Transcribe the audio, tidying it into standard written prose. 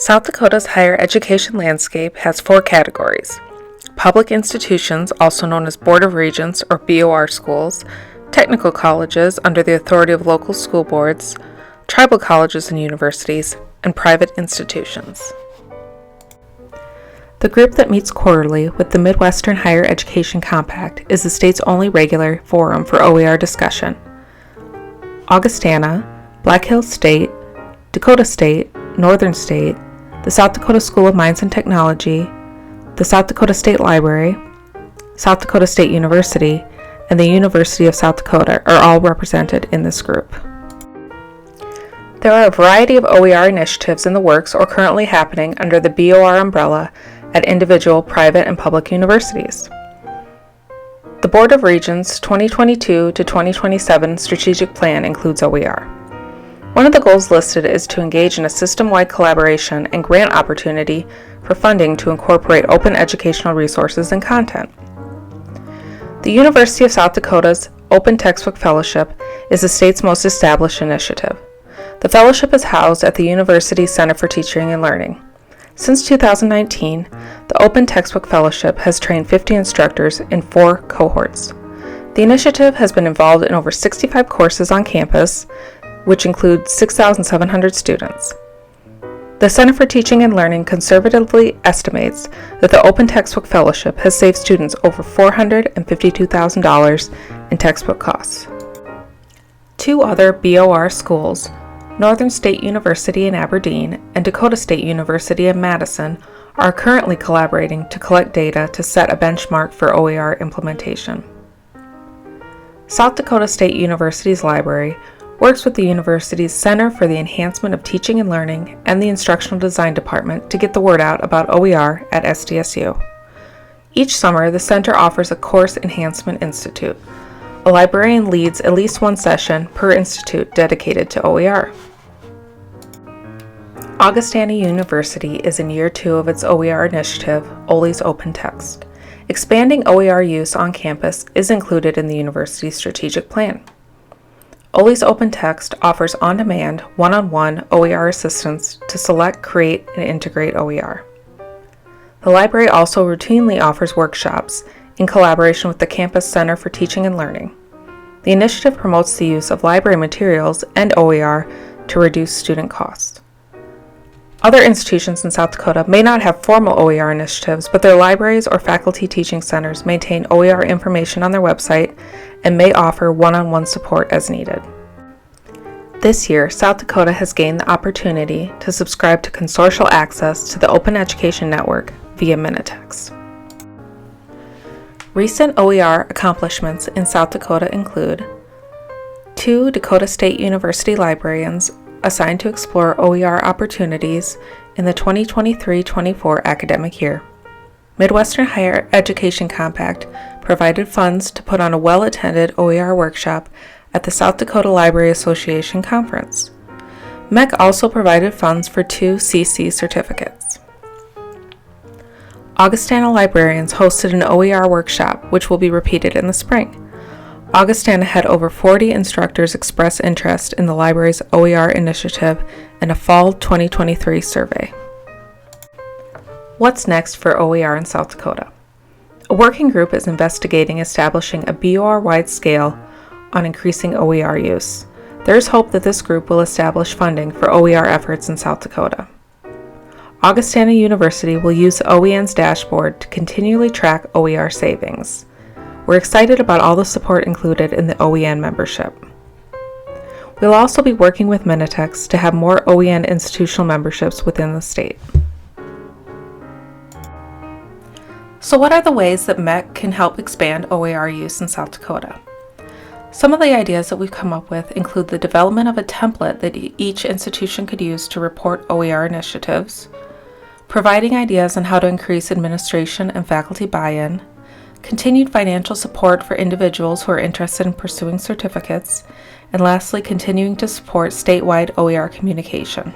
South Dakota's higher education landscape has four categories: public institutions, also known as Board of Regents or BOR schools, technical colleges under the authority of local school boards, tribal colleges and universities, and private institutions. The group that meets quarterly with the Midwestern Higher Education Compact is the state's only regular forum for OER discussion. Augustana, Black Hills State, Dakota State, Northern State, the South Dakota School of Mines and Technology, the South Dakota State Library, South Dakota State University, and the University of South Dakota are all represented in this group. There are a variety of OER initiatives in the works or currently happening under the BOR umbrella at individual private and public universities. The Board of Regents 2022 to 2027 strategic plan includes OER. One of the goals listed is to engage in a system-wide collaboration and grant opportunity for funding to incorporate open educational resources and content. The University of South Dakota's Open Textbook Fellowship is the state's most established initiative. The fellowship is housed at the university's Center for Teaching and Learning. Since 2019, the Open Textbook Fellowship has trained 50 instructors in 4 cohorts. The initiative has been involved in over 65 courses on campus, which includes 6,700 students. The Center for Teaching and Learning conservatively estimates that the Open Textbook Fellowship has saved students over $452,000 in textbook costs. 2 other BOR schools, Northern State University in Aberdeen and Dakota State University in Madison, are currently collaborating to collect data to set a benchmark for OER implementation. South Dakota State University's library works with the university's Center for the Enhancement of Teaching and Learning and the Instructional Design Department to get the word out about OER at SDSU. Each summer, the center offers a Course Enhancement Institute. A librarian leads at least one session per institute dedicated to OER. Augustana University is in year 2 of its OER initiative, OLI's Open Text. Expanding OER use on campus is included in the university's strategic plan. OLI's Open Text offers on-demand, one-on-one OER assistance to select, create, and integrate OER. The library also routinely offers workshops in collaboration with the Campus Center for Teaching and Learning. The initiative promotes the use of library materials and OER to reduce student costs. Other institutions in South Dakota may not have formal OER initiatives, but their libraries or faculty teaching centers maintain OER information on their website and may offer one-on-one support as needed. This year, South Dakota has gained the opportunity to subscribe to consortial access to the Open Education Network via Minitex. Recent OER accomplishments in South Dakota include 2 Dakota State University librarians assigned to explore OER opportunities in the 2023-24 academic year. Midwestern Higher Education Compact provided funds to put on a well-attended OER workshop at the South Dakota Library Association Conference. MEC also provided funds for 2 CC certificates. Augustana librarians hosted an OER workshop, which will be repeated in the spring. Augustana had over 40 instructors express interest in the library's OER initiative in a fall 2023 survey. What's next for OER in South Dakota? A working group is investigating establishing a BOR-wide scale on increasing OER use. There is hope that this group will establish funding for OER efforts in South Dakota. Augustana University will use OEN's dashboard to continually track OER savings. We're excited about all the support included in the OEN membership. We'll also be working with Minitex to have more OEN institutional memberships within the state. So what are the ways that MEC can help expand OER use in South Dakota? Some of the ideas that we've come up with include the development of a template that each institution could use to report OER initiatives, providing ideas on how to increase administration and faculty buy-in, continued financial support for individuals who are interested in pursuing certificates, and lastly, continuing to support statewide OER communication.